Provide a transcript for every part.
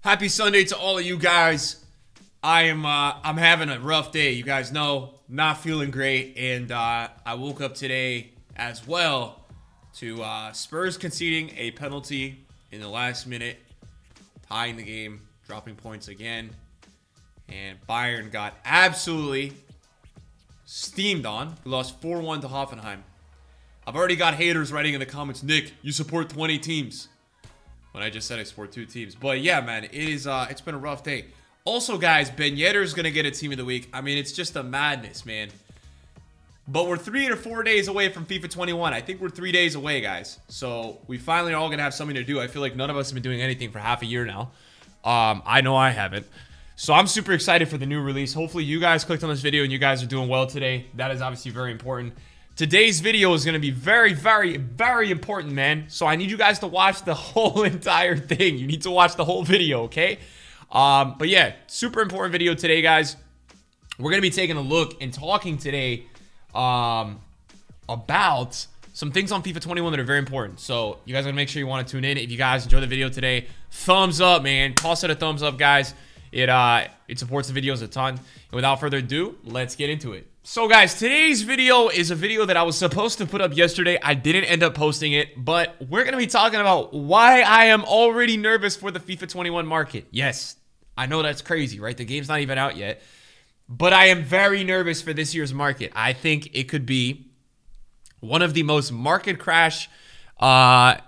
Happy Sunday to all of you guys. I'm having a rough day. You guys know, not feeling great, and I woke up today as well to Spurs conceding a penalty in the last minute, tying the game, dropping points again, and Bayern got absolutely steamed on. We lost 4-1 to Hoffenheim. I've already got haters writing in the comments, Nick, you support 20 teams. When I just said I support 2 teams. But yeah, man, it's been a rough day. Also, guys, Ben Yedder is going to get a team of the week. I mean, it's just a madness, man. But we're 3 or 4 days away from FIFA 21. I think we're 3 days away, guys. So we finally are all going to have something to do. I feel like none of us have been doing anything for half a year now. I know I haven't. So I'm super excited for the new release. Hopefully you guys clicked on this video and you guys are doing well today. That is obviously very important. Today's video is going to be very, very, very important, man. So I need you guys to watch the whole entire thing. You need to watch the whole video, okay? But yeah, super important video today, guys. We're going to be taking a look and talking today about some things on FIFA 21 that are very important. So you guys are going to make sure you want to tune in. If you guys enjoy the video today, thumbs up, man. Toss it a thumbs up, guys. It supports the videos a ton. And without further ado, let's get into it. So guys, today's video is a video that I was supposed to put up yesterday. I didn't end up posting it, but we're going to be talking about why I am already nervous for the FIFA 21 market. Yes, I know that's crazy, right? The game's not even out yet, but I am very nervous for this year's market. I think it could be one of the most market crash, I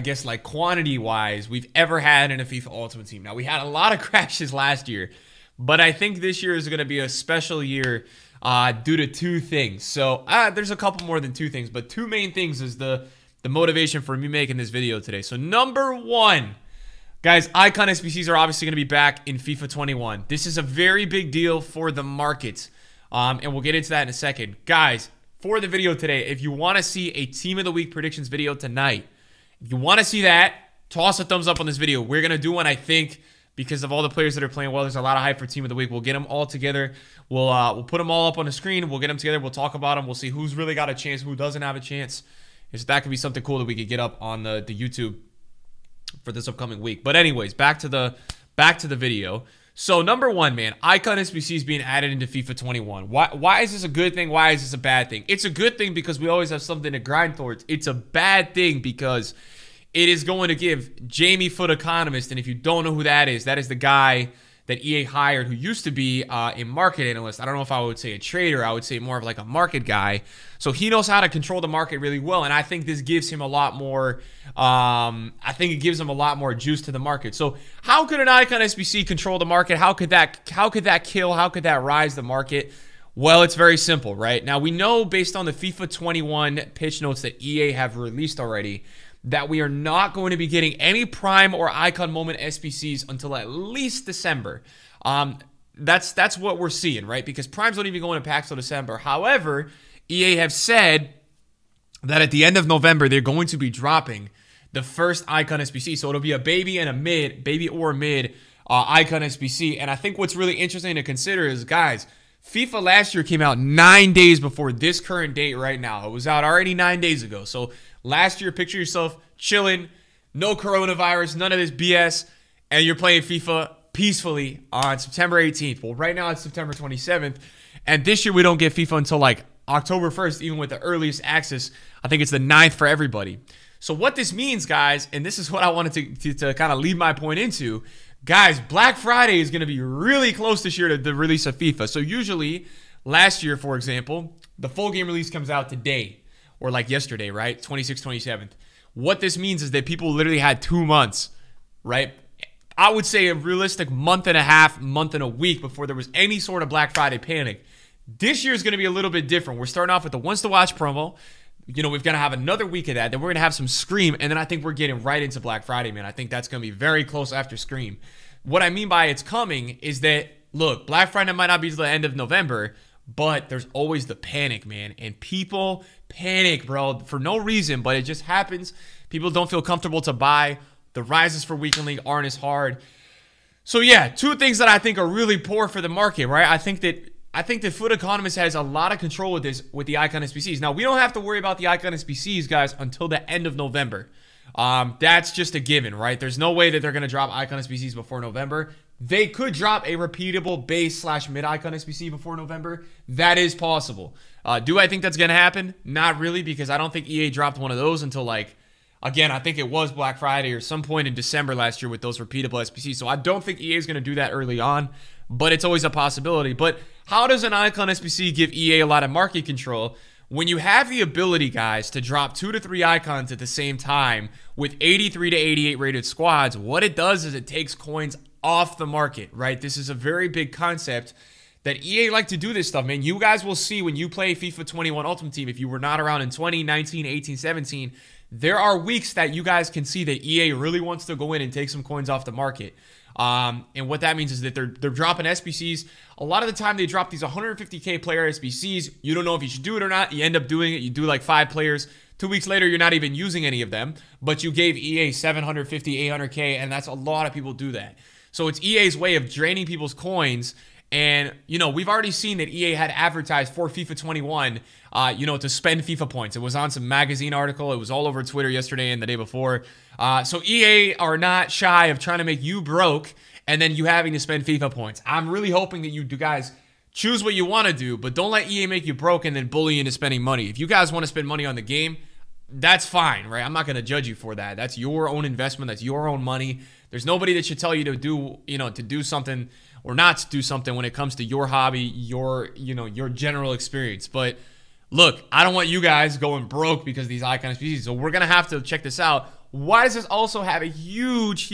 guess like quantity-wise, we've ever had in a FIFA Ultimate Team. Now, we had a lot of crashes last year, but I think this year is going to be a special year due to 2 things. So there's a couple more than 2 things, but 2 main things is the motivation for me making this video today. So number 1, guys, icon SBCs are obviously going to be back in FIFA 21. This is a very big deal for the market, and we'll get into that in a second. Guys, for the video today, if you want to see a Team of the Week predictions video tonight, if you want to see that, toss a thumbs up on this video. We're going to do one, I think, because of all the players that are playing well. There's a lot of hype for Team of the Week. We'll get them all together. We'll put them all up on the screen. We'll get them together. We'll talk about them. We'll see who's really got a chance, who doesn't have a chance. So that could be something cool that we could get up on the YouTube for this upcoming week. But anyways, back to the video. So number 1, man, icon SBCs being added into FIFA 21. Why is this a good thing? Why is this a bad thing? It's a good thing because we always have something to grind towards. It's a bad thing because it is going to give Jamie Foot Economist, and if you don't know who that is the guy that EA hired who used to be a market analyst. I don't know if I would say a trader. I would say more of like a market guy. So he knows how to control the market really well, and I think this gives him a lot more, I think it gives him a lot more juice to the market. So how could an icon SBC control the market? How could that kill? How could that rise the market? Well, it's very simple, right? Now, we know based on the FIFA 21 pitch notes that EA have released already that we are not going to be getting any Prime or Icon Moment SBCs until at least December. That's what we're seeing, right? Because Primes don't even go into packs till December. However, EA have said that at the end of November, they're going to be dropping the first Icon SBC. So it'll be a baby and a mid, baby or mid Icon SBC. And I think what's really interesting to consider is, guys, FIFA last year came out 9 days before this current date right now. It was out already 9 days ago. So last year, picture yourself chilling, no coronavirus, none of this BS, and you're playing FIFA peacefully on September 18th. Well, right now it's September 27th, and this year we don't get FIFA until like October 1st, even with the earliest access. I think it's the 9th for everybody. So what this means, guys, and this is what I wanted to kind of lead my point into, guys, Black Friday is going to be really close this year to the release of FIFA. So usually, last year, for example, the full game release comes out today, or like yesterday, right? 26th, 27th. What this means is that people literally had 2 months, right? I would say a realistic month and a half, month and a week before there was any sort of Black Friday panic. This year is going to be a little bit different. We're starting off with the Once to Watch promo. You know, we're going to have another week of that. Then we're going to have some Scream. And then I think we're getting right into Black Friday, man. I think that's going to be very close after Scream. What I mean by it's coming is that, look, Black Friday might not be to the end of November, but there's always the panic, man. And people panic, bro, for no reason, but it just happens. People don't feel comfortable to buy. The rises for Weekend League aren't as hard. So, yeah, 2 things that I think are really poor for the market, right? I think that Foot Economist has a lot of control with this, with the Icon SBCs. Now, we don't have to worry about the Icon SBCs, guys, until the end of November. That's just a given, right? There's no way that they're going to drop icon SBCs before November. They could drop a repeatable base / mid icon SBC before November. That is possible. Do I think that's going to happen? Not really, because I don't think EA dropped one of those until like, again, I think it was Black Friday or some point in December last year with those repeatable SBCs. So I don't think EA is going to do that early on, but it's always a possibility. But how does an icon SBC give EA a lot of market control when you have the ability, guys, to drop 2 to 3 icons at the same time with 83 to 88 rated squads? What it does is it takes coins off the market, right? This is a very big concept that EA like to do this stuff, man. You guys will see when you play FIFA 21 Ultimate Team, if you were not around in 20, 19, 18, 17, there are weeks that you guys can see that EA really wants to go in and take some coins off the market. And what that means is that they're dropping SBCs. A lot of the time they drop these 150k player SBCs. You don't know if you should do it or not. You end up doing it. You do like 5 players. 2 weeks later, you're not even using any of them, but you gave EA 750, 800k, and that's a lot of people do that. So it's EA's way of draining people's coins. And, you know, we've already seen that EA had advertised for FIFA 21, you know, to spend FIFA points. It was on some magazine article. It was all over Twitter yesterday and the day before. So EA are not shy of trying to make you broke and then you having to spend FIFA points. I'm really hoping that you guys choose what you want to do, but don't let EA make you broke and then bully you into spending money. If you guys want to spend money on the game, that's fine, right? I'm not going to judge you for that. That's your own investment. That's your own money. There's nobody that should tell you to do, you know, to do something or not to do something when it comes to your hobby, your general experience. But look, I don't want you guys going broke because of these icon SBCs. So we're going to have to check this out. Why does this also have a huge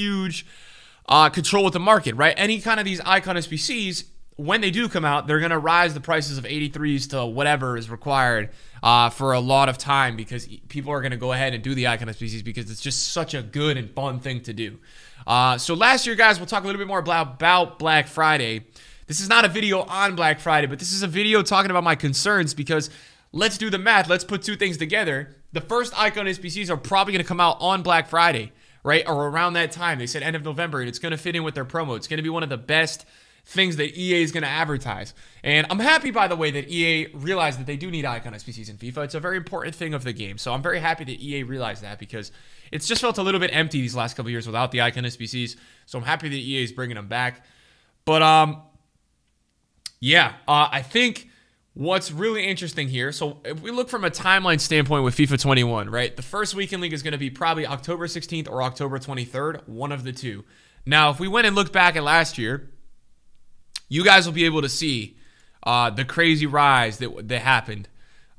control with the market, right? Any kind of these icon SBCs, when they do come out, they're going to rise the prices of 83s to whatever is required for a lot of time, because people are going to go ahead and do the icon SBCs because it's just such a good and fun thing to do. So last year, guys, we'll talk a little bit more about Black Friday. This is not a video on Black Friday, but this is a video talking about my concerns, because let's do the math. Let's put two things together. The first icon SBCs are probably going to come out on Black Friday, right? Or around that time. They said end of November, and it's going to fit in with their promo. It's going to be one of the best things that EA is going to advertise. And I'm happy, by the way, that EA realized that they do need icon SBCs in FIFA. It's a very important thing of the game. So I'm very happy that EA realized that, because it's just felt a little bit empty these last couple of years without the icon SBCs. So I'm happy that EA is bringing them back. But yeah, I think what's really interesting here, so if we look from a timeline standpoint with FIFA 21, right? The first weekend league is going to be probably October 16th or October 23rd, one of the two. Now, if we went and looked back at last year, you guys will be able to see the crazy rise that happened,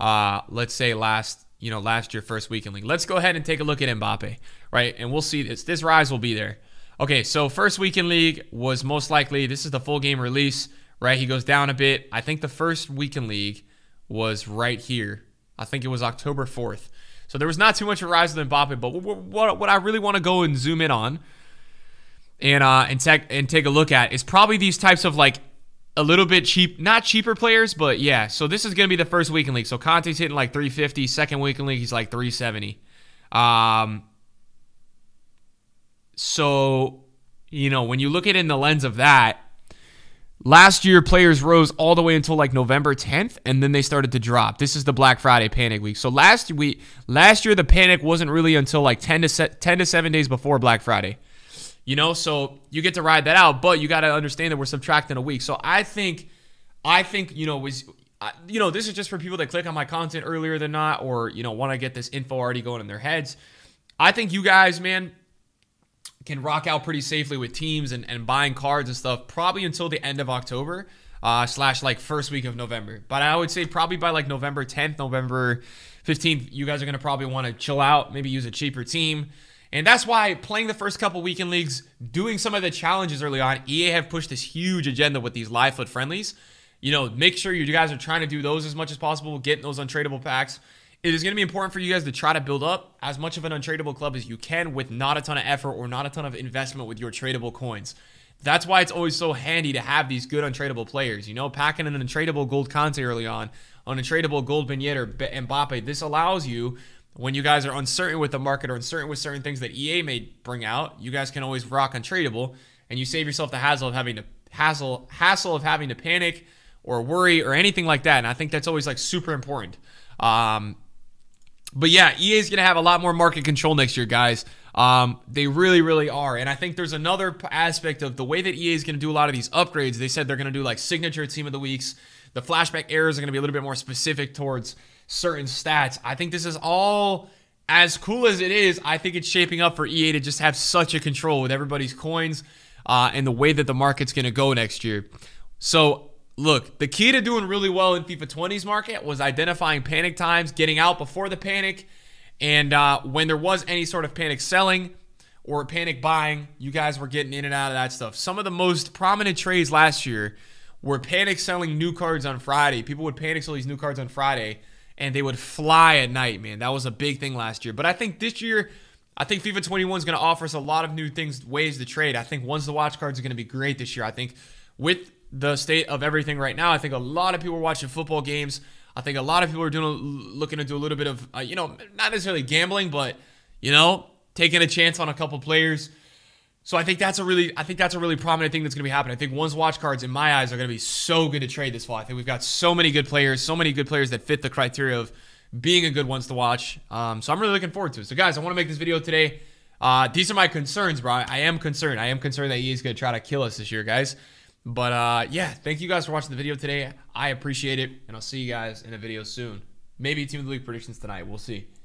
let's say last year first weekend league. Let's go ahead and take a look at Mbappe, right? And we'll see this. This rise will be there. Okay, so first weekend league was most likely, this is the full game release, right? He goes down a bit. I think the first weekend league was right here. I think it was October 4th. So there was not too much of a rise with Mbappe, but what I really want to go and zoom in on and take a look at is probably these types of, like, a little bit cheap, not cheaper players, but yeah. So this is going to be the first weekend league. So Conte's hitting like 350. Second weekend league, he's like 370. So, you know, when you look at it in the lens of that, last year players rose all the way until like November 10th, and then they started to drop. This is the Black Friday panic week. So last year the panic wasn't really until like 10 to 7 days before Black Friday. You know, so you get to ride that out, but you got to understand that we're subtracting a week. So I think, you know, this is just for people that click on my content earlier than not, or, you know, want to get this info already going in their heads. I think you guys, man, can rock out pretty safely with teams and buying cards and stuff probably until the end of October / like first week of November. But I would say probably by like November 10th, November 15th, you guys are going to probably want to chill out, maybe use a cheaper team. And that's why playing the first couple weekend leagues, doing some of the challenges early on, EA have pushed this huge agenda with these live foot friendlies. You know, make sure you guys are trying to do those as much as possible, getting those untradeable packs. It is going to be important for you guys to try to build up as much of an untradeable club as you can with not a ton of effort or not a ton of investment with your tradable coins. That's why it's always so handy to have these good untradeable players. You know, packing an untradeable gold Conte early on untradeable gold Vignette or Mbappe, this allows you, when you guys are uncertain with the market or uncertain with certain things that EA may bring out, you guys can always rock untradeable, and you save yourself the hassle of having to panic or worry or anything like that. And I think that's always like super important. But yeah, EA is going to have a lot more market control next year, guys. They really, really are. And I think there's another aspect of the way that EA is going to do a lot of these upgrades. They said they're going to do like signature team of the weeks. The flashback errors are going to be a little bit more specific towards certain stats. I think this is all, as cool as it is, I think it's shaping up for EA to just have such a control with everybody's coins and the way that the market's going to go next year. So look, the key to doing really well in FIFA 20's market was identifying panic times, getting out before the panic, and when there was any sort of panic selling or panic buying, you guys were getting in and out of that stuff. Some of the most prominent trades last year were panic selling new cards on Friday. People would panic sell these new cards on Friday, and they would fly at night, man. That was a big thing last year. But I think this year, I think FIFA 21 is going to offer us a lot of new things, ways to trade. I think ones to watch cards are going to be great this year. I think with the state of everything right now, I think a lot of people are watching football games. I think a lot of people are looking to do a little bit of, not necessarily gambling, but, taking a chance on a couple players. So I think that's a really prominent thing that's going to be happening. I think one's watch cards, in my eyes, are going to be so good to trade this fall. I think we've got so many good players that fit the criteria of being a good ones to watch. So I'm really looking forward to it. So guys, I want to make this video today. These are my concerns, bro. I am concerned. I am concerned that EA is going to try to kill us this year, guys. But yeah, thank you guys for watching the video today. I appreciate it, and I'll see you guys in a video soon. Maybe Team of the Week predictions tonight. We'll see.